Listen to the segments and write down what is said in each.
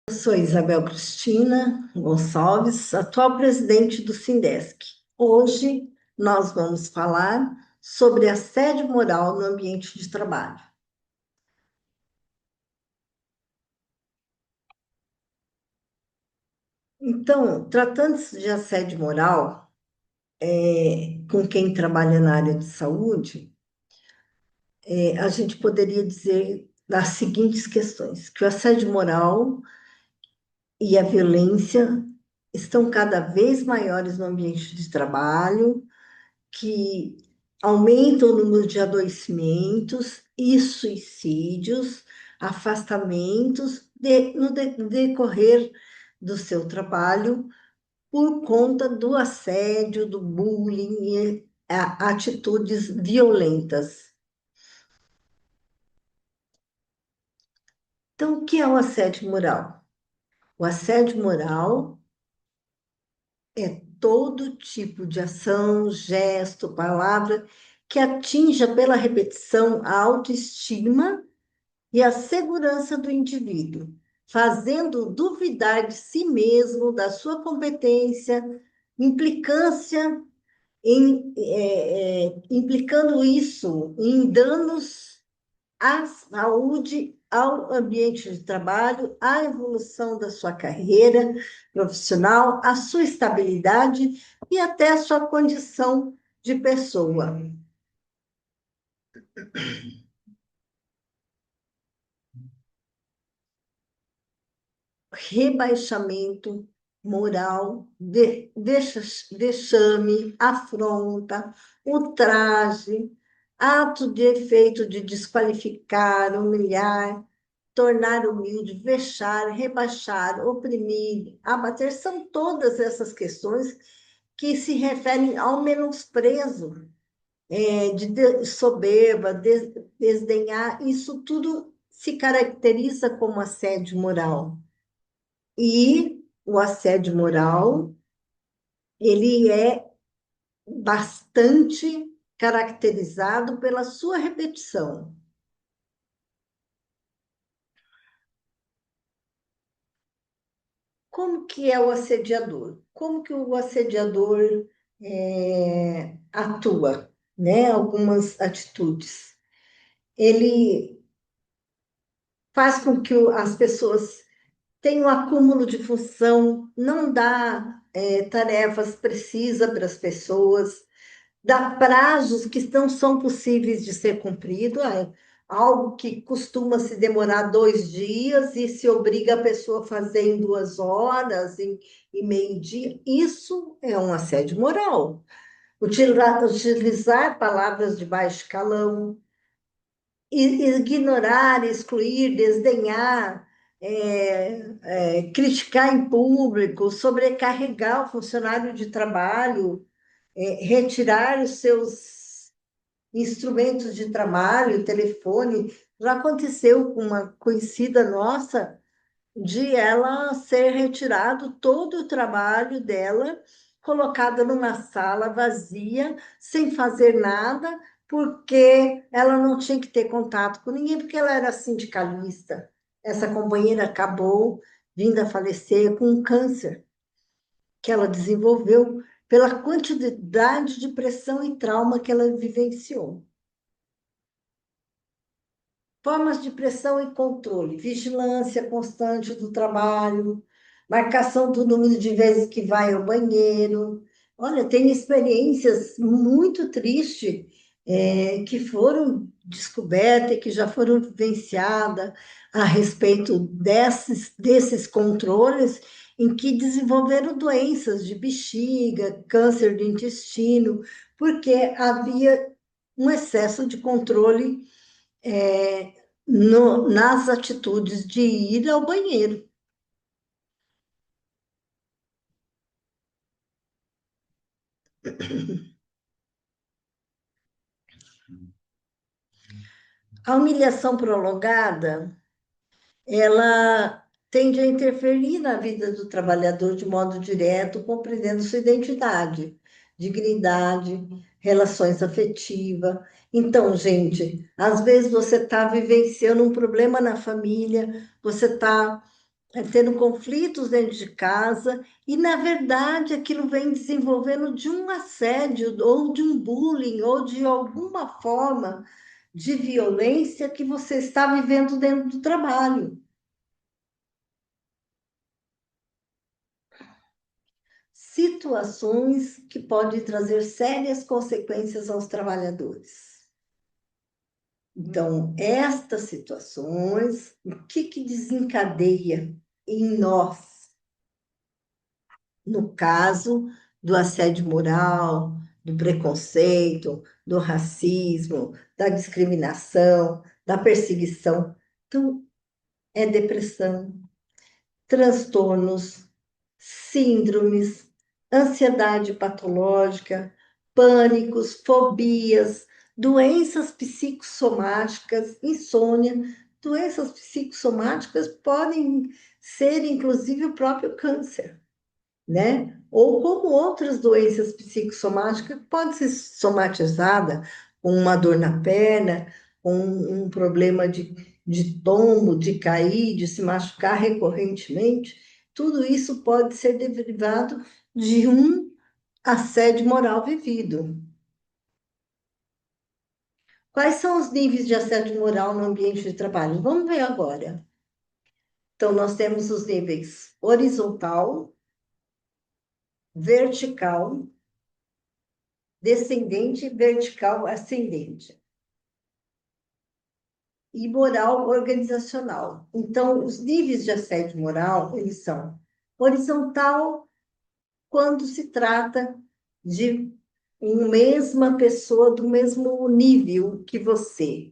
Eu sou Isabel Cristina Gonçalves, atual presidente do Sindesc. Hoje nós vamos falar sobre assédio moral no ambiente de trabalho. Então, tratando-se de assédio moral, com quem trabalha na área de saúde, a gente poderia dizer das seguintes questões: que o assédio moral e a violência estão cada vez maiores no ambiente de trabalho, que aumenta o número de adoecimentos e suicídios, afastamentos no decorrer do seu trabalho por conta do assédio, do bullying e atitudes violentas. Então, o que é o assédio moral? O assédio moral é todo tipo de ação, gesto, palavra que atinja pela repetição a autoestima e a segurança do indivíduo, fazendo duvidar de si mesmo, da sua competência, implicância implicando isso em danos à saúde, ao ambiente de trabalho, à evolução da sua carreira profissional, à sua estabilidade e até à sua condição de pessoa. Rebaixamento moral, vexame, afronta, ultraje, ato de efeito de desqualificar, humilhar, tornar humilde, vexar, rebaixar, oprimir, abater, são todas essas questões que se referem ao menosprezo, de soberba, desdenhar, isso tudo se caracteriza como assédio moral. E o assédio moral, ele é bastante caracterizado pela sua repetição. Como que é o assediador? Como que o assediador atua, né? Algumas atitudes. Ele faz com que as pessoas tenham um acúmulo de função, não dá tarefas precisas para as pessoas, dá prazos que não são possíveis de ser cumprido, algo que costuma se demorar 2 dias e se obriga a pessoa a fazer em 2 horas, em meio-dia. Isso é um assédio moral. Utilizar palavras de baixo calão, ignorar, excluir, desdenhar, criticar em público, sobrecarregar o funcionário de trabalho, retirar os seus instrumentos de trabalho, telefone. Já aconteceu com uma conhecida nossa de ela ser retirado todo o trabalho dela, colocada numa sala vazia, sem fazer nada, porque ela não tinha que ter contato com ninguém, porque ela era sindicalista. Essa companheira acabou vindo a falecer com um câncer que ela desenvolveu pela quantidade de pressão e trauma que ela vivenciou. Formas de pressão e controle, vigilância constante do trabalho, marcação do número de vezes que vai ao banheiro. Olha, tem experiências muito tristes que foram descobertas e que já foram vivenciadas a respeito desses controles, em que desenvolveram doenças de bexiga, câncer de intestino, porque havia um excesso de controle nas atitudes de ir ao banheiro. A humilhação prolongada, ela tende a interferir na vida do trabalhador de modo direto, compreendendo sua identidade, dignidade, relações afetivas. Então, gente, às vezes você está vivenciando um problema na família, você está tendo conflitos dentro de casa, e, na verdade, aquilo vem desenvolvendo de um assédio, ou de um bullying, ou de alguma forma de violência que você está vivendo dentro do trabalho. Situações que podem trazer sérias consequências aos trabalhadores. Então, estas situações, o que desencadeia em nós? No caso do assédio moral, do preconceito, do racismo, da discriminação, da perseguição. Então, é depressão, transtornos, síndromes, ansiedade patológica, pânicos, fobias, doenças psicossomáticas, insônia. Doenças psicossomáticas podem ser, inclusive, o próprio câncer, né? Ou como outras doenças psicossomáticas, pode ser somatizada com uma dor na perna, com um problema de tombo, de cair, de se machucar recorrentemente. Tudo isso pode ser derivado de um assédio moral vivido. Quais são os níveis de assédio moral no ambiente de trabalho? Vamos ver agora. Então, nós temos os níveis horizontal, vertical, descendente, vertical, ascendente. E moral organizacional. Então, os níveis de assédio moral, eles são horizontal, quando se trata de uma mesma pessoa do mesmo nível que você.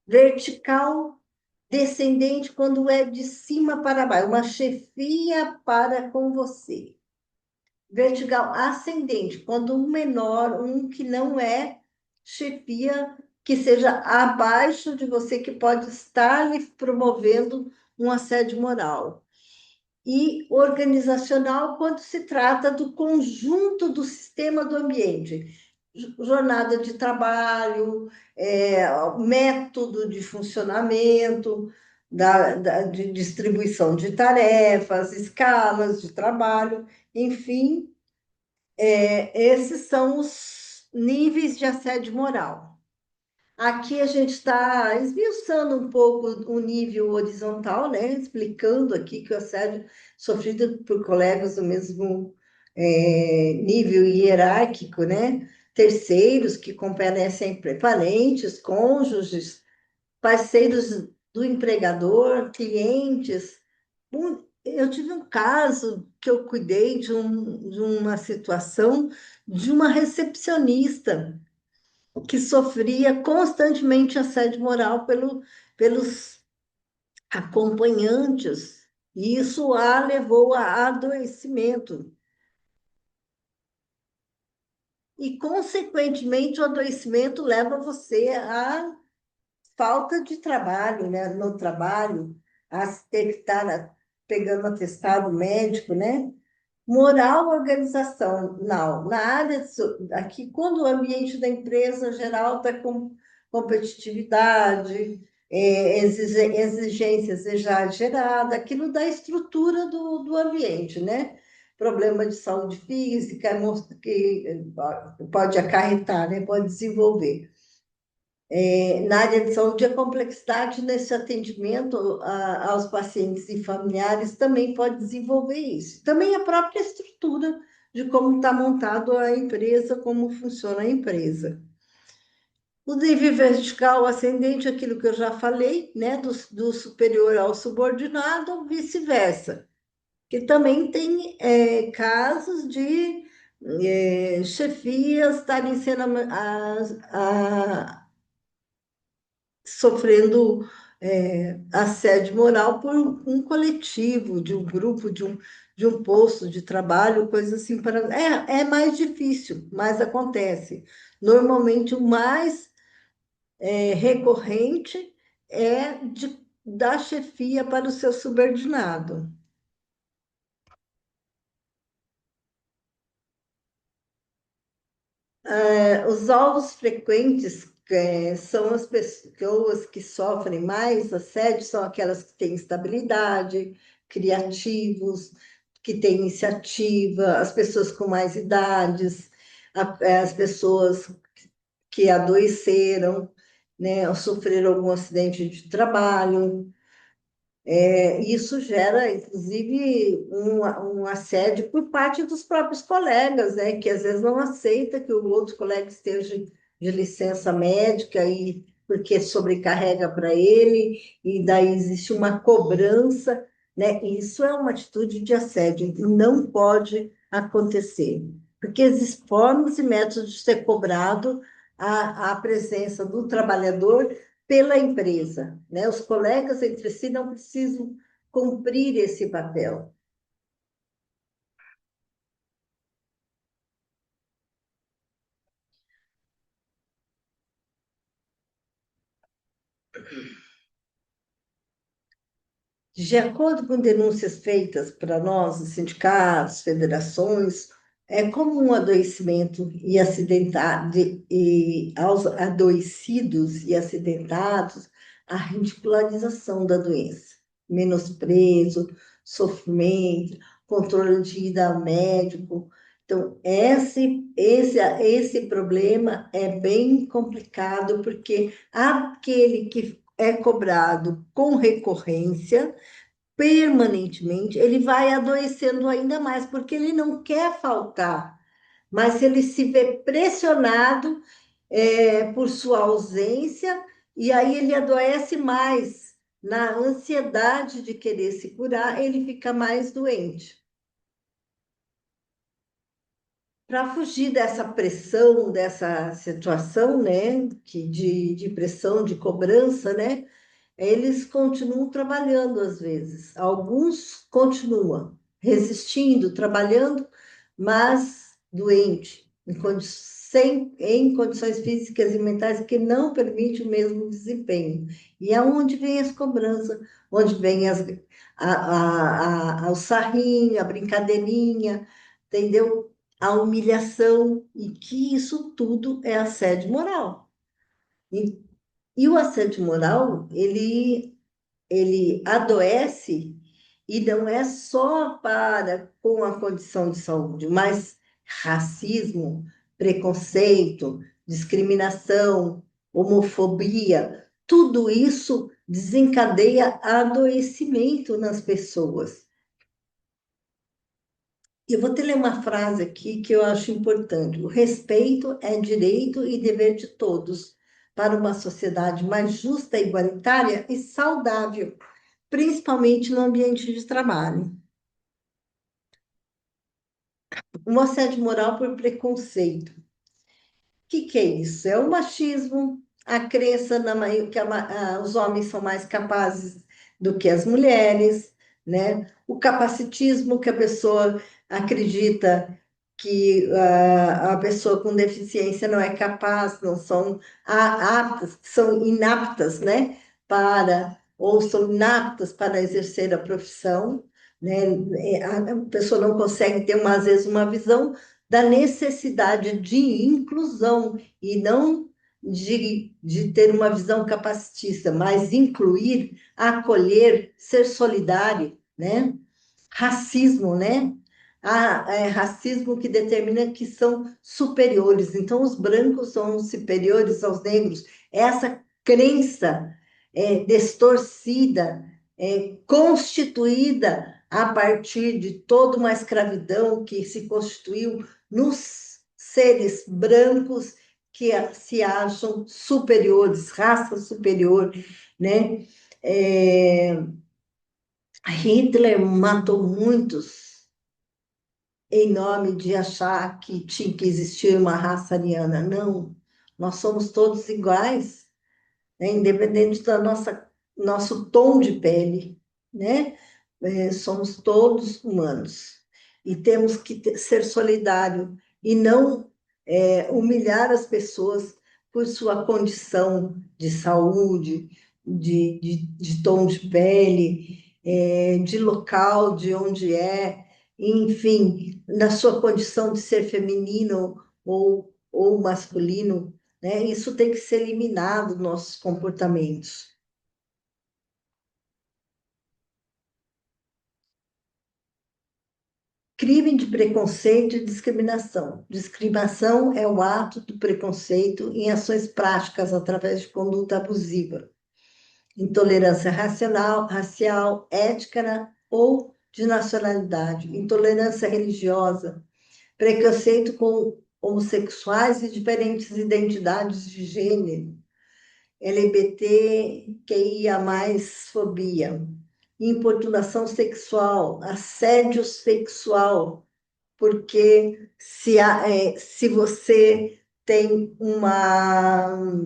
Vertical, descendente, quando é de cima para baixo, uma chefia para com você. Vertical ascendente, quando um menor, um que não é chefia, que seja abaixo de você, que pode estar lhe promovendo um assédio moral. E organizacional, quando se trata do conjunto do sistema do ambiente, jornada de trabalho, método de funcionamento, de distribuição de tarefas, escalas de trabalho, enfim, esses são os níveis de assédio moral. Aqui a gente está esmiuçando um pouco o nível horizontal, né? Explicando aqui que o assédio sofrido por colegas do mesmo nível hierárquico, né? Terceiros que comparecem parentes, cônjuges, parceiros do empregador, clientes. Eu tive um caso que eu cuidei de uma situação de uma recepcionista que sofria constantemente assédio moral pelos acompanhantes, e isso a levou a adoecimento. E, consequentemente, o adoecimento leva você a falta de trabalho, né? No trabalho, a ter que estar pegando atestado médico, né? Moral, organização, não. Na área, aqui, quando o ambiente da empresa geral está com competitividade, exigências exageradas, aquilo dá estrutura do ambiente, né? Problema de saúde física, que pode acarretar, né? Pode desenvolver. Na área de saúde, a complexidade nesse atendimento aos pacientes e familiares também pode desenvolver isso. Também a própria estrutura de como está montado a empresa, como funciona a empresa. O nível vertical ascendente, aquilo que eu já falei, né, do superior ao subordinado, vice-versa. Que também tem casos de chefias estarem sendo sofrendo assédio moral por um coletivo, de um grupo, de um posto de trabalho, coisa assim. É mais difícil, mas acontece. Normalmente, o mais recorrente é da chefia para o seu subordinado. Os alvos frequentes são as pessoas que sofrem mais assédio, são aquelas que têm estabilidade, criativos, que têm iniciativa, as pessoas com mais idades, as pessoas que adoeceram, né, ou sofreram algum acidente de trabalho. Isso gera, inclusive, um assédio por parte dos próprios colegas, né, que às vezes não aceita que o outro colega esteja de licença médica e porque sobrecarrega para ele, e daí existe uma cobrança, né? Isso é uma atitude de assédio, e não pode acontecer, porque existem formas e métodos de ser cobrado a presença do trabalhador pela empresa, né? Os colegas entre si não precisam cumprir esse papel. De acordo com denúncias feitas para nós, os sindicatos, federações, é comum um adoecimento e aos adoecidos e acidentados a ridicularização da doença, menosprezo, sofrimento, controle de ida ao médico. Então, esse problema é bem complicado, porque aquele que é cobrado com recorrência, permanentemente, ele vai adoecendo ainda mais, porque ele não quer faltar, mas ele se vê pressionado, por sua ausência, e aí ele adoece mais. Na ansiedade de querer se curar, ele fica mais doente. Para fugir dessa pressão, dessa situação, né, de pressão, de cobrança, né, eles continuam trabalhando às vezes. Alguns continuam resistindo, trabalhando, mas doente, em condições físicas e mentais que não permitem o mesmo desempenho. E é onde vem as cobranças, onde vem o sarrinho, a brincadeirinha, entendeu? A humilhação, e que isso tudo é assédio moral. E, e o assédio moral, ele adoece, e não é só para com a condição de saúde, mas racismo, preconceito, discriminação, homofobia, tudo isso desencadeia adoecimento nas pessoas. Eu vou te ler uma frase aqui que eu acho importante. O respeito é direito e dever de todos para uma sociedade mais justa, igualitária e saudável, principalmente no ambiente de trabalho. Um assédio moral por preconceito. Que é isso? É o machismo, a crença que os homens são mais capazes do que as mulheres, né? O capacitismo, que a pessoa acredita que a pessoa com deficiência não é capaz, não são aptas, são inaptas, né? Ou são inaptas para exercer a profissão, né? A pessoa não consegue ter, às vezes, uma visão da necessidade de inclusão, e não de ter uma visão capacitista, mas incluir, acolher, ser solidário, né? Racismo, né? Racismo que determina que são superiores. Então, os brancos são superiores aos negros. Essa crença distorcida, constituída a partir de toda uma escravidão que se constituiu nos seres brancos, que se acham superiores, raça superior, né? É, Hitler matou muitos em nome de achar que tinha que existir uma raça ariana. Não, nós somos todos iguais, né? Independente da nosso tom de pele, né? Somos todos humanos, e temos que ser solidário e não humilhar as pessoas por sua condição de saúde, de tom de pele, de local, de onde enfim, na sua condição de ser feminino ou masculino, né? Isso tem que ser eliminado dos nossos comportamentos. Crime de preconceito e discriminação. Discriminação é o ato do preconceito em ações práticas através de conduta abusiva. Intolerância racial, étnica ou de nacionalidade. Intolerância religiosa. Preconceito com homossexuais e diferentes identidades de gênero. LGBTQIA+, fobia. Importunação sexual, assédio sexual, porque se você tem uma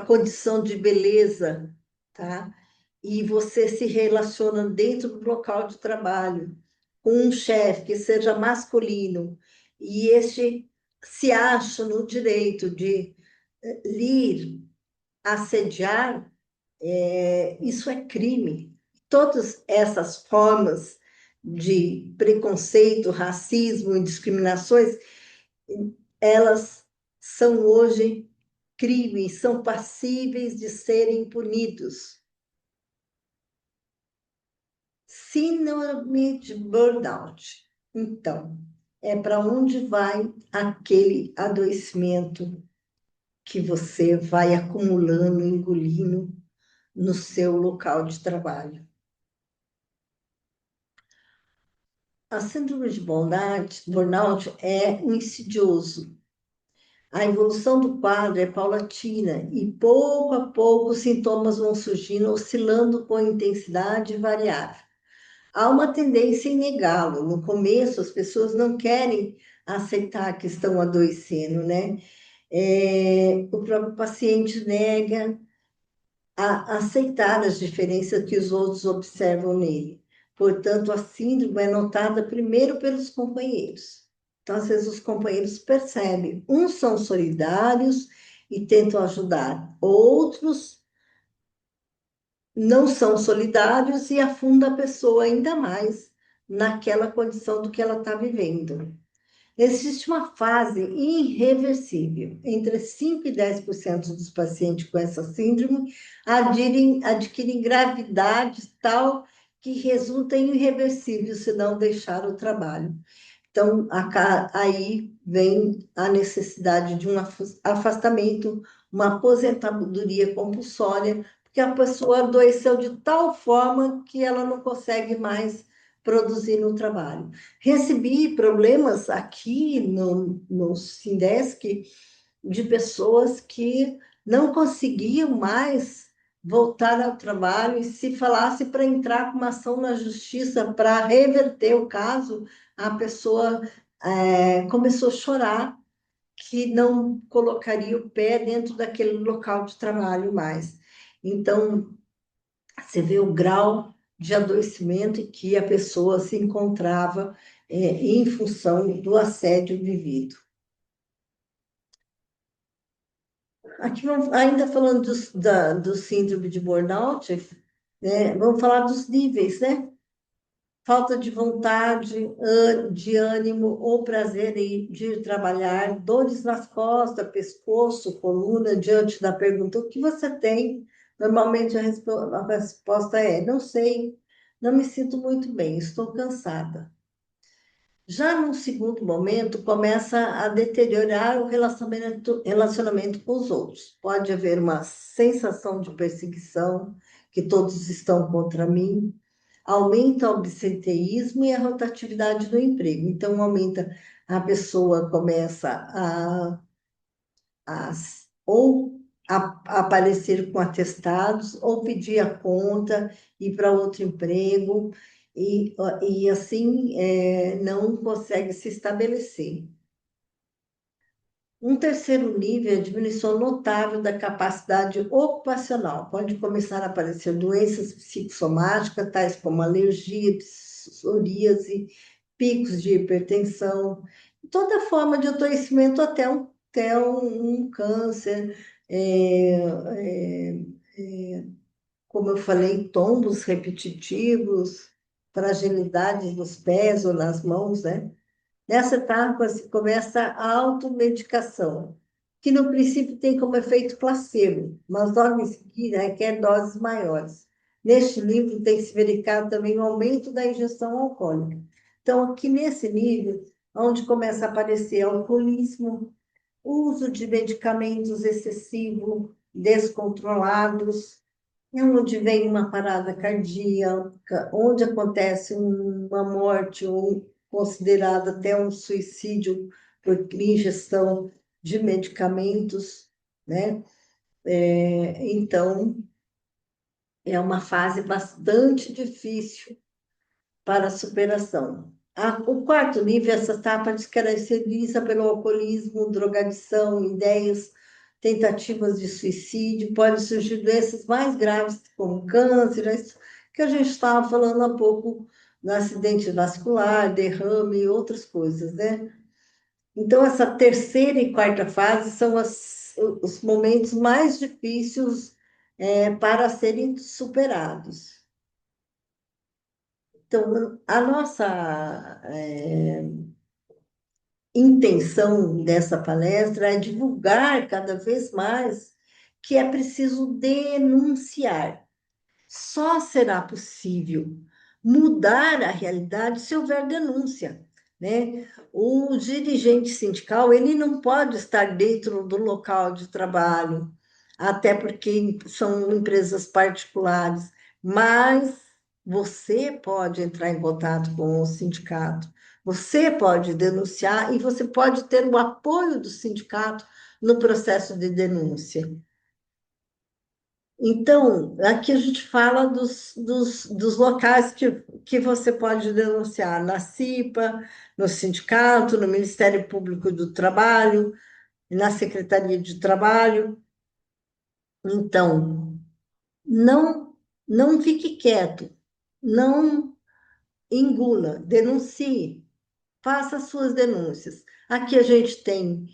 condição de beleza, tá? E você se relaciona dentro do local de trabalho com um chefe que seja masculino, e este se acha no direito de lhe assediar, isso é crime. Todas essas formas de preconceito, racismo e discriminações, elas são hoje crimes, são passíveis de serem punidos. Síndrome de burnout. Então, é para onde vai aquele adoecimento que você vai acumulando, engolindo no seu local de trabalho. A síndrome de burnout é insidioso. A evolução do quadro é paulatina e, pouco a pouco, os sintomas vão surgindo, oscilando com intensidade variável. Há uma tendência em negá-lo. No começo, as pessoas não querem aceitar que estão adoecendo, né? O próprio paciente nega a aceitar as diferenças que os outros observam nele. Portanto, a síndrome é notada primeiro pelos companheiros. Então, às vezes, os companheiros percebem. Uns são solidários e tentam ajudar, outros não são solidários e afundam a pessoa ainda mais naquela condição do que ela está vivendo. Existe uma fase irreversível. Entre 5 e 10% dos pacientes com essa síndrome adquirem gravidade tal que resulta em irreversível se não deixar o trabalho. Então, aí vem a necessidade de um afastamento, uma aposentadoria compulsória, porque a pessoa adoeceu de tal forma que ela não consegue mais produzir no trabalho. Recebi problemas aqui no Sindesc de pessoas que não conseguiam mais voltar ao trabalho, e se falasse para entrar com uma ação na justiça para reverter o caso, a pessoa começou a chorar que não colocaria o pé dentro daquele local de trabalho mais. Então, você vê o grau de adoecimento em que a pessoa se encontrava em função do assédio vivido. Aqui, ainda falando do síndrome de burnout, né, vamos falar dos níveis, né? Falta de vontade, de ânimo ou prazer de ir trabalhar, dores nas costas, pescoço, coluna, diante da pergunta: o que você tem? Normalmente a resposta é: não sei, não me sinto muito bem, estou cansada. Já num segundo momento, começa a deteriorar o relacionamento com os outros. Pode haver uma sensação de perseguição, que todos estão contra mim. Aumenta o absenteísmo e a rotatividade do emprego. Então, a pessoa começa a ou aparecer com atestados, ou pedir a conta, ir para outro emprego, e assim não consegue se estabelecer. Um terceiro nível é a diminuição notável da capacidade ocupacional. Pode começar a aparecer doenças psicossomáticas, tais como alergia, psoríase, picos de hipertensão, toda forma de adoecimento, até um câncer, como eu falei, tombos repetitivos, fragilidade nos pés ou nas mãos, né? Nessa etapa se começa a automedicação, que no princípio tem como efeito placebo, mas logo em seguida requer doses maiores. neste nível tem se verificado também o aumento da ingestão alcoólica. Então, aqui nesse nível, onde começa a aparecer alcoolismo, uso de medicamentos excessivo, descontrolados, é onde vem uma parada cardíaca, onde acontece uma morte ou considerada até um suicídio por ingestão de medicamentos, né? Então, é uma fase bastante difícil para a superação. O quarto nível, essa etapa se caracteriza pelo alcoolismo, drogadição, ideias, tentativas de suicídio, podem surgir doenças mais graves, como câncer, isso que a gente estava falando há pouco, no acidente vascular, derrame e outras coisas, né? Então, essa terceira e quarta fase são os momentos mais difíceis para serem superados. Então, a nossa intenção dessa palestra é divulgar cada vez mais que é preciso denunciar. Só será possível mudar a realidade se houver denúncia, né? O dirigente sindical, ele não pode estar dentro do local de trabalho, até porque são empresas particulares, mas você pode entrar em contato com o sindicato, você pode denunciar e você pode ter o apoio do sindicato no processo de denúncia. Então, aqui a gente fala dos locais que você pode denunciar, na CIPA, no sindicato, no Ministério Público do Trabalho, na Secretaria de Trabalho. Então, não, não fique quieto, não engula, denuncie, faça suas denúncias. Aqui a gente tem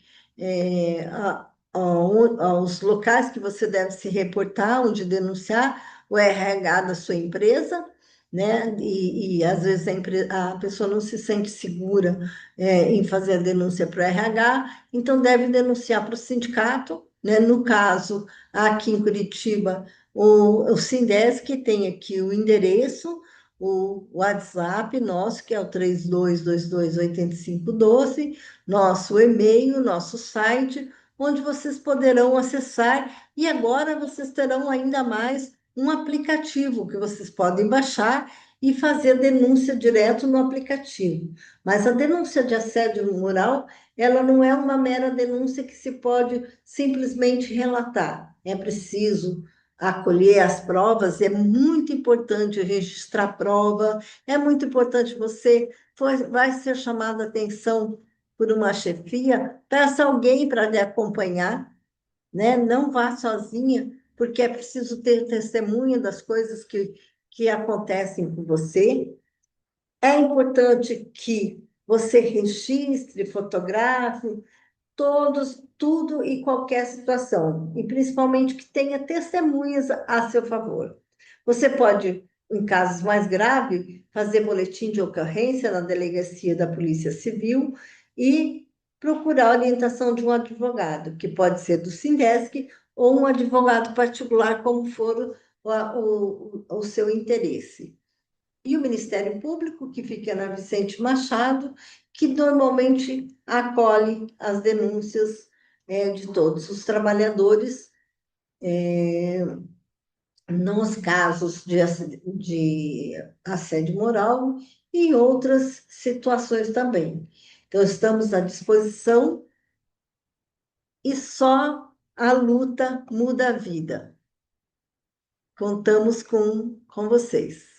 os locais que você deve se reportar, onde denunciar o RH da sua empresa, né? E às vezes a pessoa não se sente segura em fazer a denúncia para o RH, então deve denunciar para o sindicato, né? No caso, aqui em Curitiba, o Sindesc tem aqui o endereço, o WhatsApp nosso, que é o 32228512, nosso e-mail, nosso site, onde vocês poderão acessar, e agora vocês terão ainda mais um aplicativo que vocês podem baixar e fazer denúncia direto no aplicativo. Mas a denúncia de assédio moral, ela não é uma mera denúncia que se pode simplesmente relatar. É preciso acolher as provas, é muito importante registrar prova, é muito importante vai ser chamada a atenção por uma chefia, peça alguém para lhe acompanhar, né? Não vá sozinha, porque é preciso ter testemunha das coisas que acontecem com você. É importante que você registre, fotografe, tudo e qualquer situação, e principalmente que tenha testemunhas a seu favor. Você pode, em casos mais graves, fazer boletim de ocorrência na delegacia da Polícia Civil e procurar a orientação de um advogado, que pode ser do Sindesc ou um advogado particular, como for o seu interesse. E o Ministério Público, que fica na Vicente Machado, que normalmente acolhe as denúncias de todos os trabalhadores nos casos de assédio moral e outras situações também. Então, estamos à disposição e só a luta muda a vida. Contamos com vocês.